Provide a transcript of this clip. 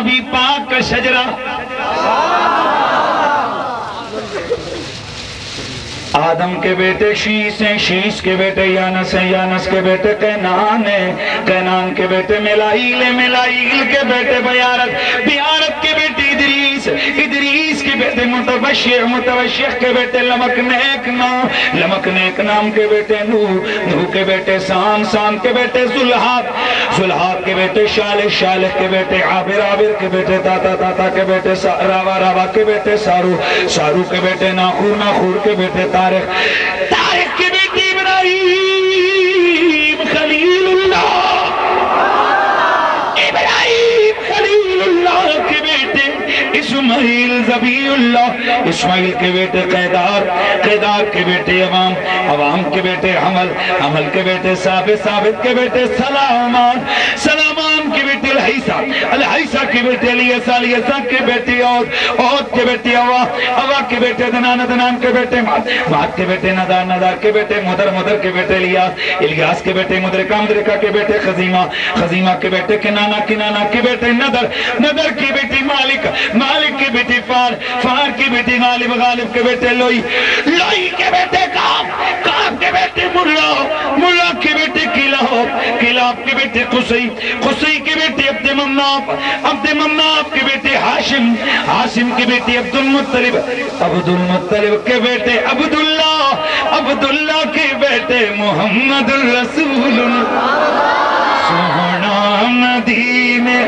نبی پاک کا شجرہ آدم کے بیٹے شیس ہیں، شیس کے بیٹے یانس ہیں، یانس کے بیٹے قینان ہیں، قینان کے بیٹے ملائیل ہیں، ملائیل کے بیٹے بیارت، بیارت کے بیٹے ادریس، ادریس کے بیٹے متوشیح، متوشیح کے بیٹے لمکنیک نام، لمکنیک نام کے بیٹے نوح، نوح کے بیٹے سام، سام کے بیٹے زلحاق، زلحاق کے بیٹے شالح، شالح کے بیٹے عابر، عابر کے بیٹے تاتا، تاتا کے بیٹے راوا، راوا کے بیٹے سارو، سارو کے بیٹے ناخور، ناخور کے بیٹے تاریخ، تاریخ کے بیٹے ابراہیم خلیل اللہ، ابراہیم خلیل اللہ کے بیٹے اسماعیل ذبیح اللہ، اسماعیل کے بیٹے قیدار، قیدار کے بیٹے عوام، عوام کے بیٹے حمل، حمل کے بیٹے ثابت، ثابت کے بیٹے سلامان، سلامان کے بیٹے الحیسہ، الحیسہ کے بیٹے الیسا، الیسا کے بیٹے عود کے بیٹے عوا، عوا کے بیٹے دنان، دنان کے بیٹے مات، مات کے بیٹے ندار، ندار کے بیٹے مدر، مدر کے بیٹے الیاس، الیاس کے بیٹے مدرکہ، مدرکہ کے بیٹے خزیمہ، خزیمہ کے بیٹے کنانہ، کنانہ کے بیٹے ندر، ندر کے بیٹے مالک، مالک کے بیٹے فار، فار کے بیٹے غالب، غالب کے بیٹے لوئی، لوئی کے بیٹے کام، کام کے بیٹے ملا، ملا کے بیٹے کلاب، کلاب کے بیٹے قصی، قصی کے بیٹے عبد مناف، عبد مناف کے بیٹے حاشم، حاشم کے بیٹے عبد المطلب، عبد المطلب کے بیٹے عبداللہ، عبداللہ کے بیٹے محمد الرسول اللہ، سونا مدینے